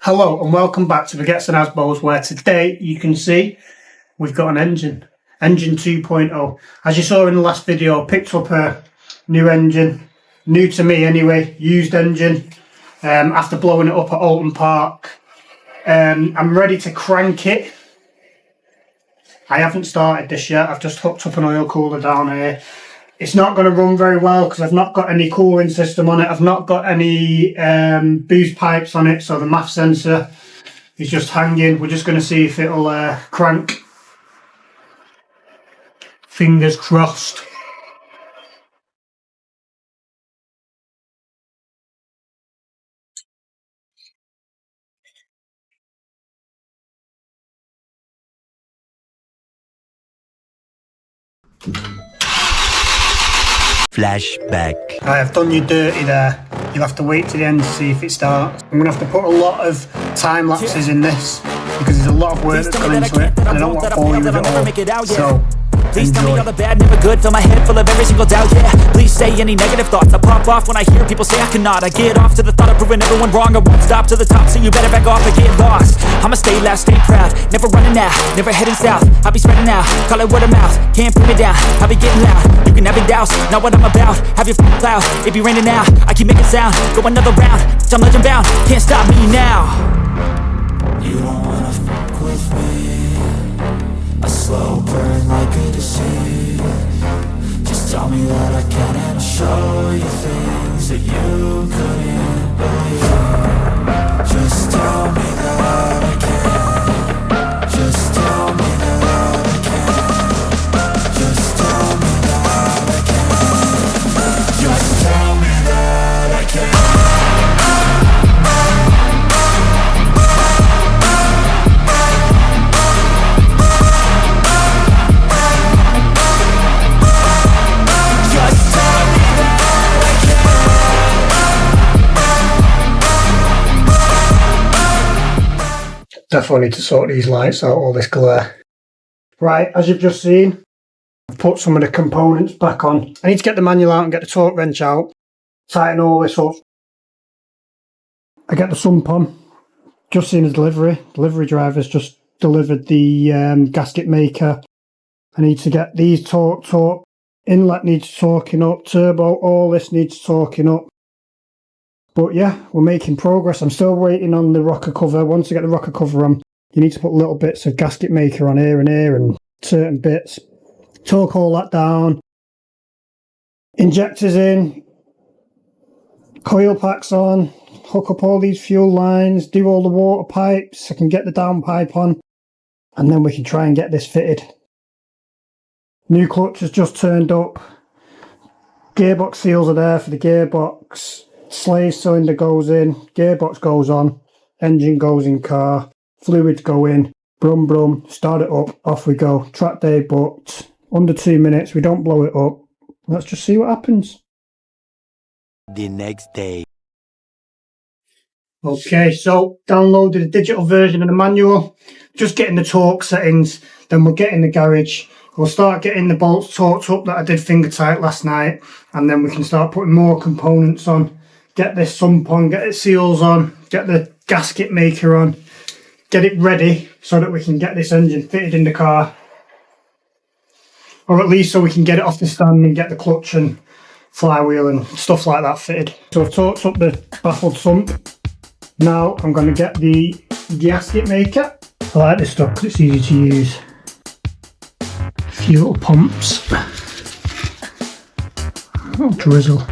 Hello and welcome back to Baguettes and Asbos, where today you can see we've got an engine 2.0. As you saw in the last video, I picked up a new engine, new to me anyway, used engine, after blowing it up at Alton Park. I'm ready to crank it. I haven't started this yet, I've just hooked up an oil cooler down here. It's not going to run very well because I've not got any cooling system on it. I've not got any boost pipes on it, so the MAF sensor is just hanging. We're just going to see if it'll crank. Fingers crossed. Flashback. I've done you dirty there. You'll have to wait to the end to see if it starts. I'm going to have to put a lot of time lapses in this because there's a lot of work that's gone into it and I don't want to bore you with it all. So, please tell me all the bad, never good. Fill my head full of every single doubt, yeah. Please say any negative thoughts. I pop off when I hear people say I cannot. I get off to the thought of proving everyone wrong. I won't stop to the top, so you better back off and get lost. I'ma stay loud, stay proud, never running out, never heading south. I'll be spreading out, call it word of mouth. Can't put me down, I'll be getting loud. You can have your doubts, not what I'm about. Have your cloud, it be raining now. I keep making sound, go another round. I'm legend bound, can't stop me now. You don't wanna fuck with me. A slow burn like a disease. Just tell me that I can and I'll show you things that you couldn't believe. Just tell me that I can. Just tell me that I can. Just tell me that I can. Just tell me that I can. definitely need to sort these lights out, all this glare. Right, as you've just seen, I've put some of the components back on. I need to get the manual out and get the torque wrench out, tighten all this up. I get the sump on, just seen a delivery driver's just delivered the gasket maker. I need to get these torqued up, inlet needs torquing up, turbo, all this needs torquing up. But yeah, we're making progress. I'm still waiting on the rocker cover. Once I get the rocker cover on, you need to put little bits of gasket maker on here and certain bits. Torque all that down. Injectors in. Coil packs on. Hook up all these fuel lines. Do all the water pipes. I can get the downpipe on. And then we can try and get this fitted. New clutch has just turned up. Gearbox seals are there for the gearbox. Slave cylinder goes in, gearbox goes on, engine goes in car, fluids go in, brum brum, start it up, off we go. Track day booked, under 2 minutes, we don't blow it up. Let's just see what happens. The next day. Okay, so downloaded a digital version of the manual, just getting the torque settings, then we'll get in the garage. We'll start getting the bolts torqued up that I did finger tight last night, and then we can start putting more components on. Get this sump on, get its seals on, get the gasket maker on, get it ready so that we can get this engine fitted in the car. Or at least so we can get it off the stand and get the clutch and flywheel and stuff like that fitted. So I've torqued up the baffled sump. Now I'm going to get the gasket maker. I like this stuff because it's easy to use. Fuel pumps. Oh, drizzle.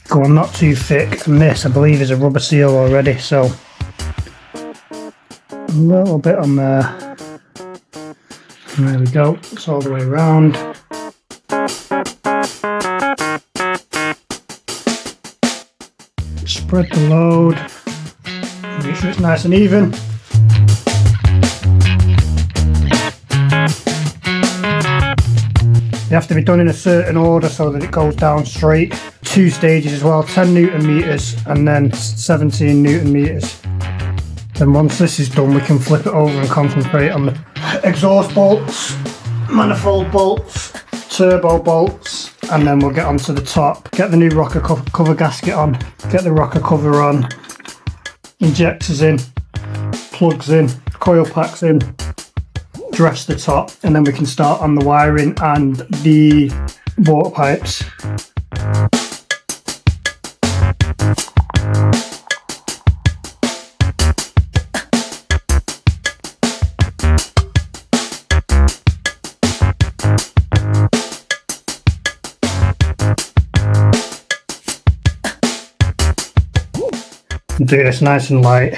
Go on, not too thick, and this I believe is a rubber seal already, so a little bit on there. And there we go, it's all the way around. Spread the load, make sure it's nice and even. They have to be done in a certain order so that it goes down straight. 2 stages as well, 10 Newton meters and then 17 Newton meters. Then once this is done, we can flip it over and concentrate on the exhaust bolts, manifold bolts, turbo bolts, and then we'll get onto the top, get the new rocker cover gasket on, get the rocker cover on, injectors in, plugs in, coil packs in, dress the top, and then we can start on the wiring and the water pipes. Do this nice and light.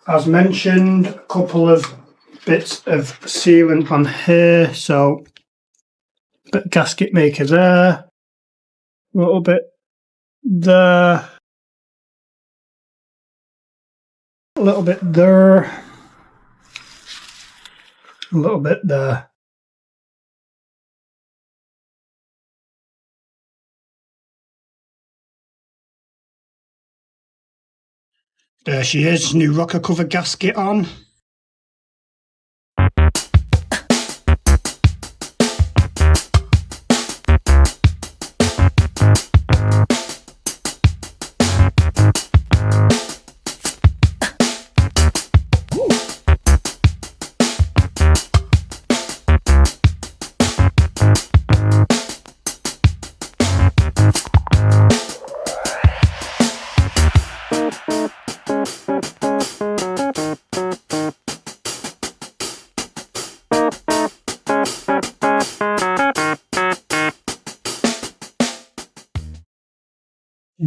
As mentioned, a couple of bits of sealant on here, so a bit of gasket maker there, a little bit there, a little bit there, a little bit there. There she is, new rocker cover gasket on.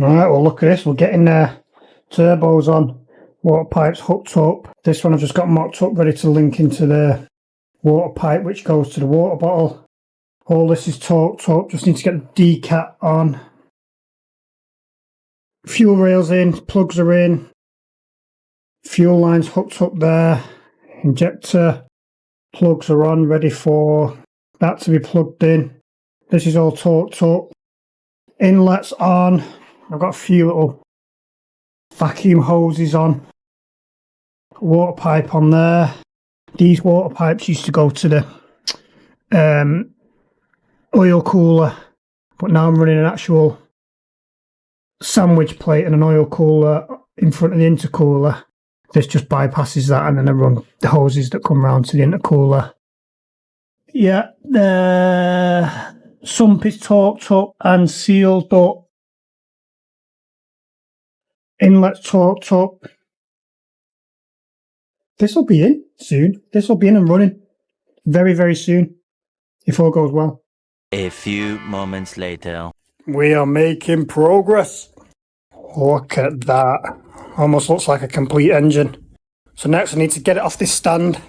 Alright, well look at this, we're getting turbos on, water pipes hooked up. This one I've just got mocked up, ready to link into the water pipe which goes to the water bottle. All this is torqued up, just need to get the decat on. Fuel rails in, plugs are in, fuel lines hooked up there, injector plugs are on, ready for that to be plugged in. This is all torqued up. Inlets on. I've got a few little vacuum hoses on. Water pipe on there. These water pipes used to go to the oil cooler, but now I'm running an actual sandwich plate and an oil cooler in front of the intercooler. This just bypasses that, and then I run the hoses that come round to the intercooler. Yeah, the sump is torqued up and sealed up. Inlet's torqued up. This will be in soon. This will be in and running very, very soon, if all goes well. A few moments later. We are making progress. Look at that. Almost looks like a complete engine. So next I need to get it off this stand.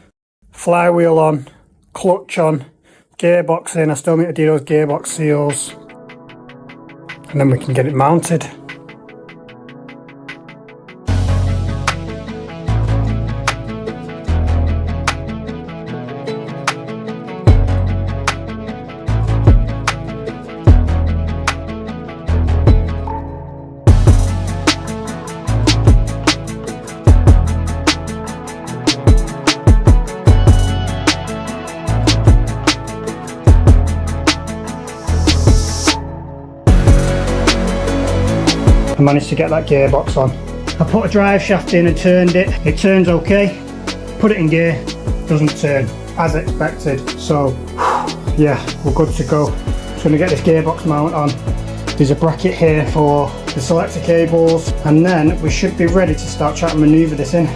Flywheel on, clutch on, gearbox in. I still need to do those gearbox seals. And then we can get it mounted. I managed to get that gearbox on. I put a drive shaft in and turned it. It turns okay. Put it in gear, doesn't turn as expected. So yeah, we're good to go. Just going to get this gearbox mount on. There's a bracket here for the selector cables, and then we should be ready to start trying to manoeuvre this in.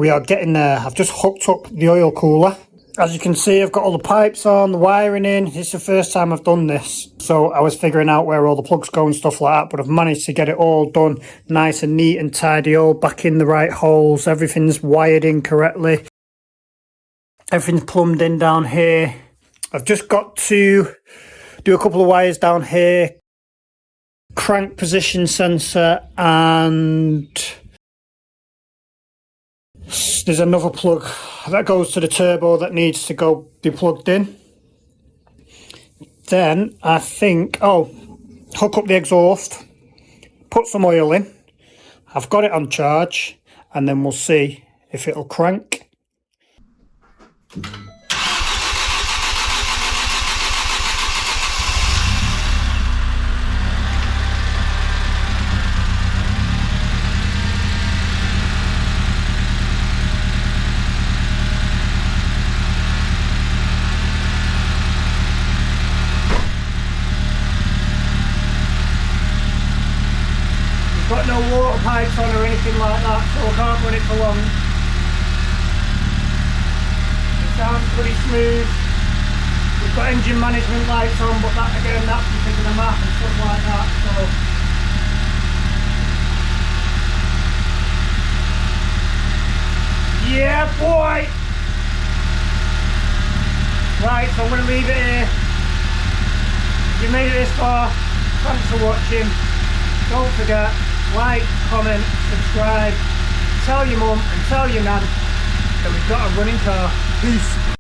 We are getting there. I've just hooked up the oil cooler. As you can see, I've got all the pipes on, the wiring in. It's the first time I've done this. So I was figuring out where all the plugs go and stuff like that, but I've managed to get it all done nice and neat and tidy, all back in the right holes. Everything's wired in correctly. Everything's plumbed in down here. I've just got to do a couple of wires down here. Crank position sensor, and there's another plug that goes to the turbo that needs to be plugged in. Then I think, hook up the exhaust, put some oil in. I've got it on charge, and then we'll see if it'll crank. Got no water pipes on or anything like that, so I can't run it for long. It sounds pretty smooth. We've got engine management lights on, but that again, that's because of the map and stuff like that. So yeah, boy! Right, so I'm going to leave it here. If you made it this far, thanks for watching. Don't forget, like, comment, subscribe, tell your mum and tell your nan that we've got a running car. Peace.